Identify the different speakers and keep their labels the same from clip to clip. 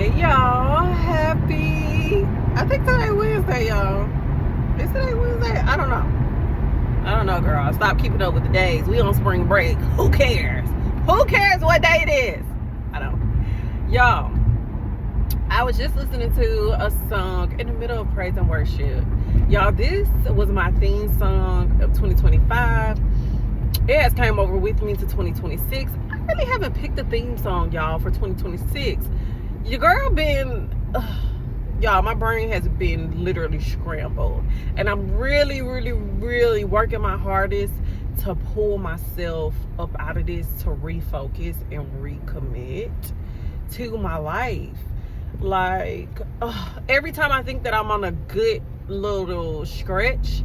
Speaker 1: Hey y'all, I think today Wednesday, y'all. Is today Wednesday? I don't know, girl. Stop keeping up with the days. We on spring break. Who cares? Who cares what day it is? I don't. Y'all, I was just listening to a song in the middle of praise and worship. Y'all, this was my theme song of 2025. It has came over with me to 2026. I really haven't picked a theme song, y'all, for 2026. Your girl been, y'all, my brain has been literally scrambled. And I'm really, really, really working my hardest to pull myself up out of this, to refocus and recommit to my life. Like, every time I think that I'm on a good little stretch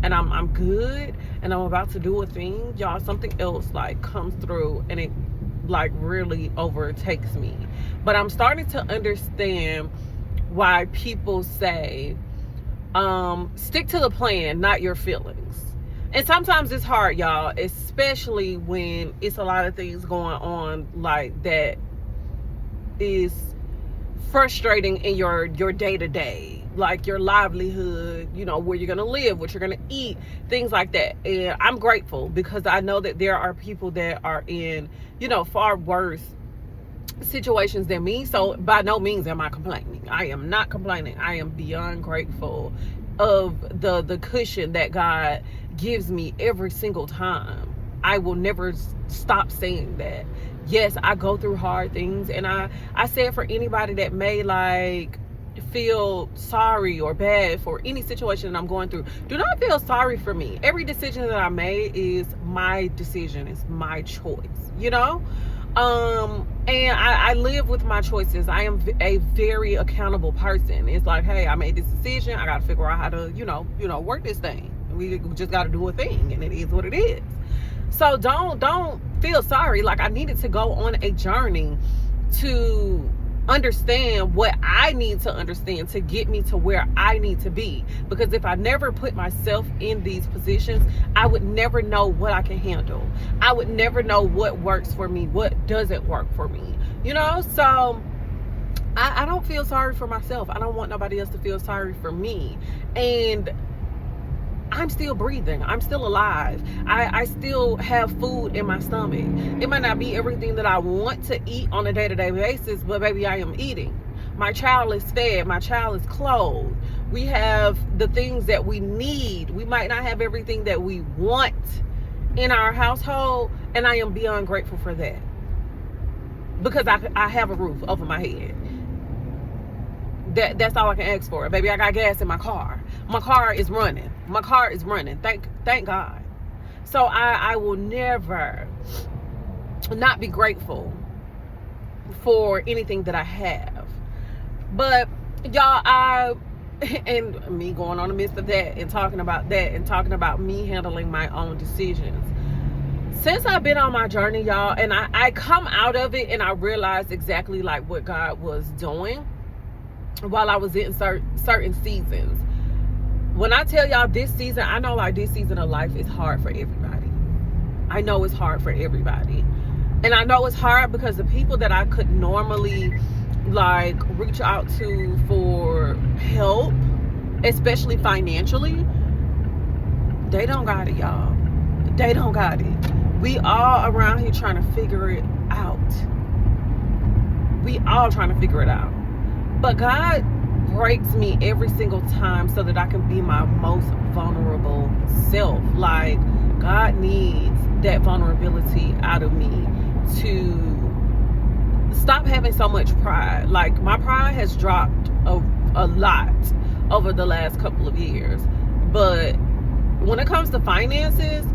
Speaker 1: and I'm good and I'm about to do a thing, y'all, something else like comes through and it like really overtakes me. But I'm starting to understand why people say stick to the plan, not your feelings. And sometimes it's hard, y'all, especially when it's a lot of things going on like that is frustrating in your day-to-day, like your livelihood, you know, where you're gonna live, what you're gonna eat, things like that. And I'm grateful because I know that there are people that are in, you know, far worse situations than me. So by no means am I complaining. I am not complaining. I am beyond grateful of the cushion that God gives me every single time. I will never stop saying that. Yes, I go through hard things, and I say it for anybody that may like feel sorry or bad for any situation that I'm going through. Do not feel sorry for me. Every decision that I made is my decision. It's my choice, you know? And I live with my choices. I am a very accountable person. It's like, hey, I made this decision. I got to figure out how to, you know, work this thing. We just got to do a thing, and it is what it is. So don't feel sorry. Like, I needed to go on a journey to understand what I need to understand to get me to where I need to be. Because if I never put myself in these positions, I would never know what I can handle. I would never know what works for me, what doesn't work for me. You know, so I don't feel sorry for myself. I don't want nobody else to feel sorry for me. And I'm still breathing. I'm still alive. I still have food in my stomach. It might not be everything that I want to eat on a day-to-day basis, but baby, I am eating. My child is fed. My child is clothed. We have the things that we need. We might not have everything that we want in our household, and I am beyond grateful for that. Because I have a roof over my head. That's all I can ask for. Baby, I got gas in my car. My car is running. Thank God. So I will never not be grateful for anything that I have. But y'all, and me going on the midst of that and talking about that and talking about me handling my own decisions. Since I've been on my journey, y'all, and I come out of it and I realized exactly like what God was doing while I was in certain seasons. When I tell y'all this season, I know like this season of life is hard for everybody. I know it's hard for everybody. And I know it's hard because the people that I could normally like reach out to for help, especially financially, they don't got it, y'all. They don't got it. We all around here trying to figure it out. We all trying to figure it out. But God breaks me every single time so that I can be my most vulnerable self. Like, God needs that vulnerability out of me to stop having so much pride. Like, my pride has dropped a lot over the last couple of years. But when it comes to finances,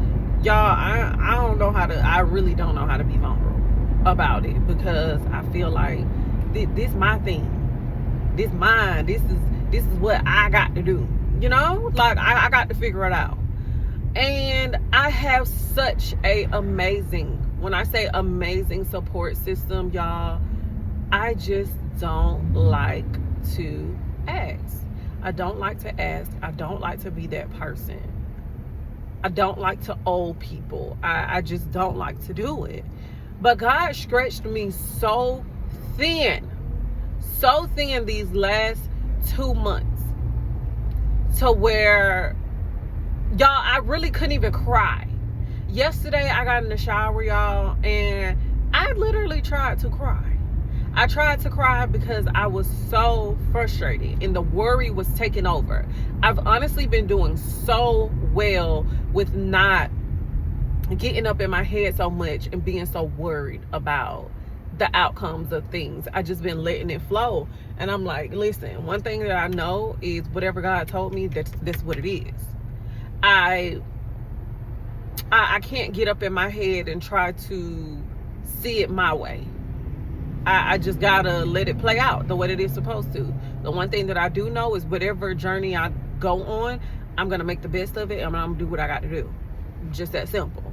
Speaker 1: y'all, I really don't know how to be vulnerable about it, because I feel like this my thing. This mine. This is what I got to do. You know? Like, I got to figure it out. And I have such a amazing, when I say amazing support system, y'all, I just don't like to ask. I don't like to ask. I don't like to be that person. I don't like to owe people. I just don't like to do it. But God stretched me so thin, so thin these last 2 months to where, y'all, I really couldn't even cry. Yesterday, I got in the shower, y'all, and I literally tried to cry. I tried to cry because I was so frustrated and the worry was taking over. I've honestly been doing so well with not getting up in my head so much and being so worried about the outcomes of things. I just been letting it flow. And I'm like, listen, one thing that I know is whatever God told me, that's what it is. I can't get up in my head and try to see it my way. I just gotta let it play out the way that it's supposed to. The one thing that I do know is whatever journey I go on, I'm gonna make the best of it and I'm gonna do what I got to do. Just that simple.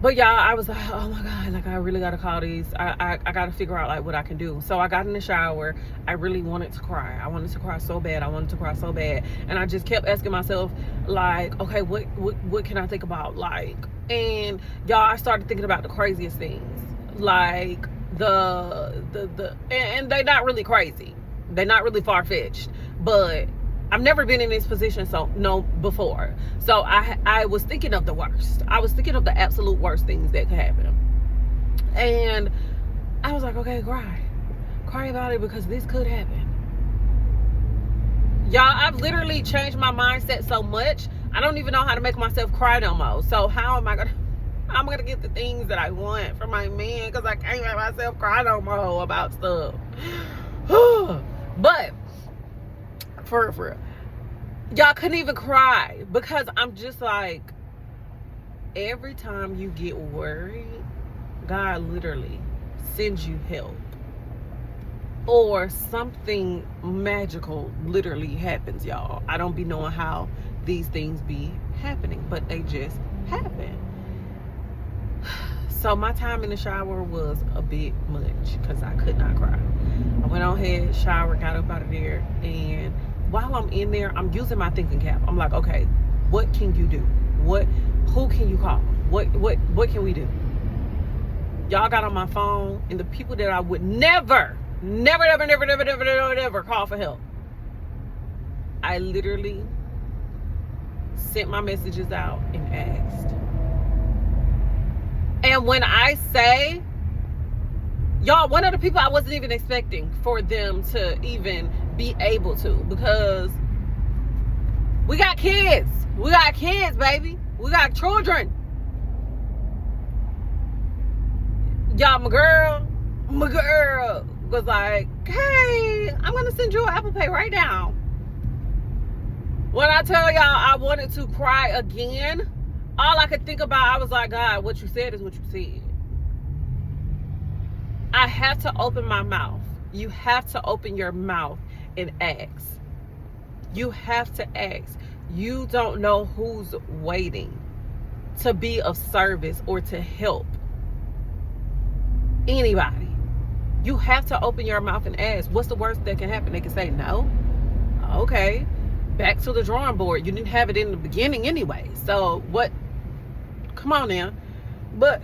Speaker 1: But y'all, I was like, oh my God, like I really gotta call these. I gotta figure out like what I can do. So I got in the shower. I really wanted to cry. I wanted to cry so bad. And I just kept asking myself, like, okay, what can I think about? Like, and y'all, I started thinking about the craziest things. Like and they're not really crazy. They're not really far-fetched. But I've never been in this position before. So I was thinking of the worst. I was thinking of the absolute worst things that could happen. And I was like, okay, cry about it because this could happen. Y'all, I've literally changed my mindset so much. I don't even know how to make myself cry no more. So how am I gonna get the things that I want from my man? Because I can't make myself cry no more about stuff. But for real, y'all couldn't even cry because I'm just like, every time you get worried, God literally sends you help, or something magical literally happens, y'all. I don't be knowing how these things be happening, but they just happen. So my time in the shower was a bit much because I could not cry. I went on ahead, showered, got up out of there, and while I'm in there, I'm using my thinking cap. I'm like, okay, what can you do? Who can you call? What can we do? Y'all got on my phone, and the people that I would never call for help, I literally sent my messages out and asked. And when I say, y'all, one of the people I wasn't even expecting for them to even be able to, because we got kids. We got kids, baby. We got children. Y'all, my girl was like, hey, I'm going to send you an Apple Pay right now. When I tell y'all I wanted to cry again, all I could think about, I was like, God, what you said is what you said. I have to open my mouth. You have to open your mouth and ask. You have to ask. You don't know who's waiting to be of service or to help anybody. You have to open your mouth and ask. What's the worst that can happen? They can say no. Okay. Back to the drawing board. You didn't have it in the beginning anyway. So what? Come on now. But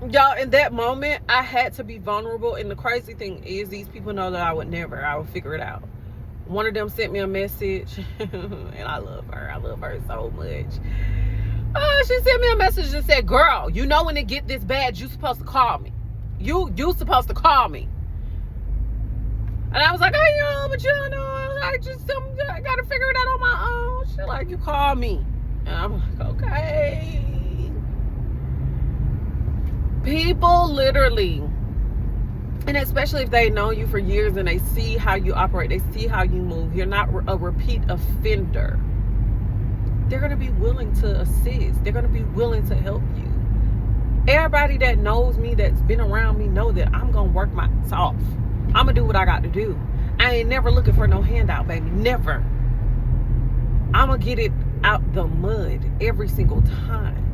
Speaker 1: y'all, in that moment, I had to be vulnerable. And the crazy thing is, these people know that I would figure it out. One of them sent me a message, and I love her. I love her so much. She sent me a message and said, girl, you know when it get this bad, you supposed to call me. You supposed to call me. And I was like, oh, yeah, but you know, I gotta figure it out on my own. She's like, you call me. And I'm like, okay. People literally, and especially if they know you for years and they see how you operate, they see how you move, you're not a repeat offender, they're going to be willing to assist. They're going to be willing to help you. Everybody that knows me, that's been around me, know that I'm going to work my ass off. I'm going to do what I got to do. I ain't never looking for no handout, baby. Never. I'm going to get it out the mud every single time.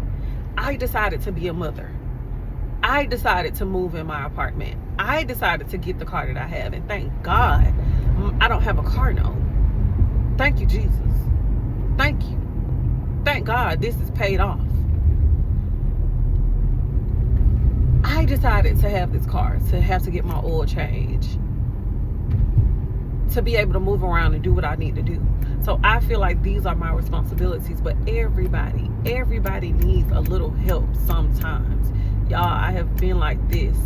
Speaker 1: I decided to be a mother. I decided to move in my apartment. I decided to get the car that I have. And thank God I don't have a car note. Thank you, Jesus. Thank you. Thank God this is paid off. I decided to have this car, to have to get my oil changed. to be able to move around and do what I need to do. So I feel like these are my responsibilities, but everybody needs a little help sometimes. Y'all, I have been like this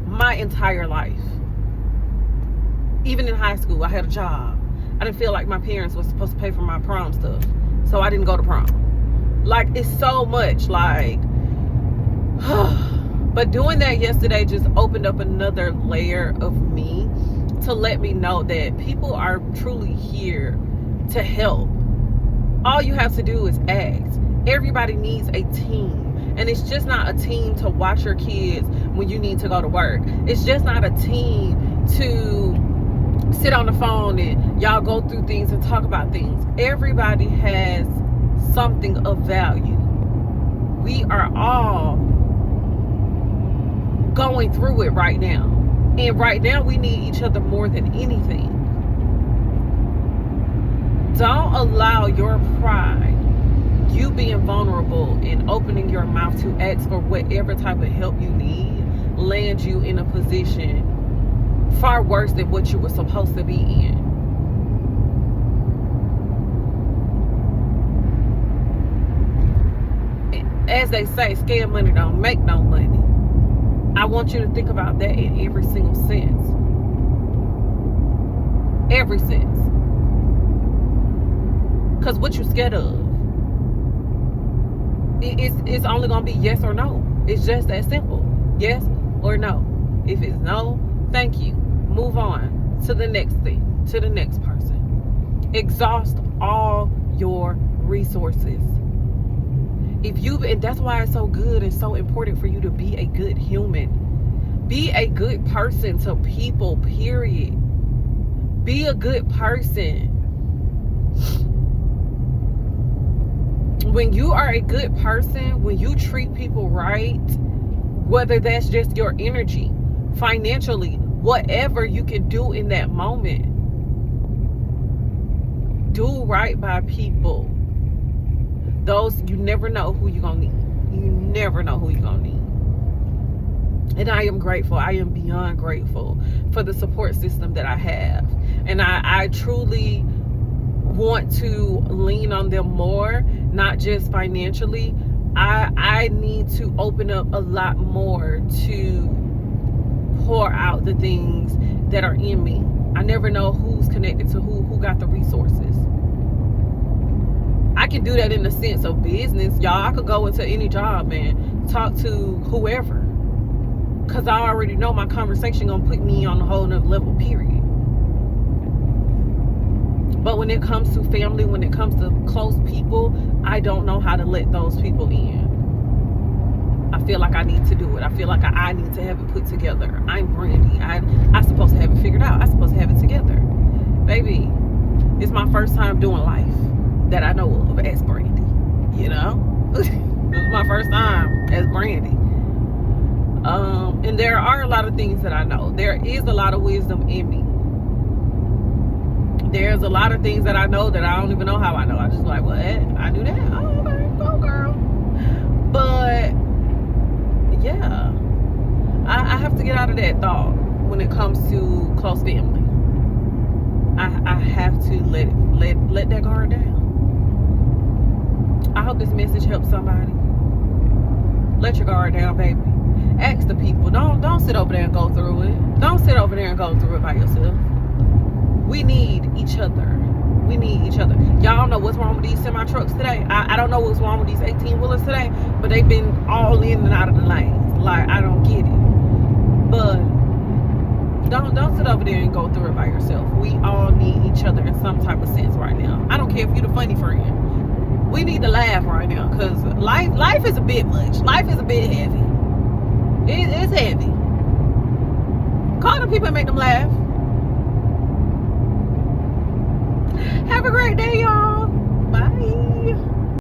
Speaker 1: my entire life. Even in high school, I had a job. I didn't feel like my parents were supposed to pay for my prom stuff, so I didn't go to prom. Like, it's so much, like, but doing that yesterday just opened up another layer of me to let me know that people are truly here to help. All you have to do is ask. Everybody needs a team. And it's just not a team to watch your kids when you need to go to work. It's just not a team to sit on the phone and y'all go through things and talk about things. Everybody has something of value. We are all going through it right now. And right now we need each other more than anything. Don't allow your pride, you being vulnerable and opening your mouth to ask for whatever type of help you need, land you in a position far worse than what you were supposed to be in. As they say, scared money don't make no money. I want you to think about that in every single sense. Every sense. Because what you scared of, it's only going to be yes or no. It's just that simple. Yes or no. If it's no, thank you. Move on to the next thing, to the next person. Exhaust all your resources. And that's why it's so good and so important for you to be a good human. Be a good person to people, period. Be a good person. When you are a good person, when you treat people right, whether that's just your energy, financially, whatever you can do in that moment, do right by people. Those, you never know who you're gonna need. You never know who you're gonna need. And I am grateful. I am beyond grateful for the support system that I have. And I truly want to lean on them more, not just financially. I need to open up a lot more to pour out the things that are in me. I never know who's connected to who got the resources. I can do that in the sense of business. Y'all, I could go into any job and talk to whoever, because I already know my conversation gonna put me on a whole nother level, period. But when it comes to family, when it comes to close people, I don't know how to let those people in. I feel like I need to do it. I feel like I need to have it put together. I'm Brandy. I'm supposed to have it figured out. I'm supposed to have it together. Baby, it's my first time doing life that I know of as Brandy. You know? This is my first time as Brandy. And there are a lot of things that I know. There is a lot of wisdom in me. There's a lot of things that I know that I don't even know how I know. I just like, what? I knew that? Oh, okay, go girl. But yeah, I have to get out of that thought when it comes to close family. I have to let that guard down. I hope this message helps somebody. Let your guard down, baby. Ask the people. Don't sit over there and go through it. Don't sit over there and go through it by yourself. We need each other. We need each other. Y'all don't know what's wrong with these semi trucks today. I don't know what's wrong with these 18 wheelers today, but they've been all in and out of the lanes. Like, I don't get it. But don't sit over there and go through it by yourself. We all need each other in some type of sense right now. I don't care if you're the funny friend. We need to laugh right now, because life is a bit much. Life is a bit heavy. It's heavy. Call the people and make them laugh. Have a great day, y'all. Bye.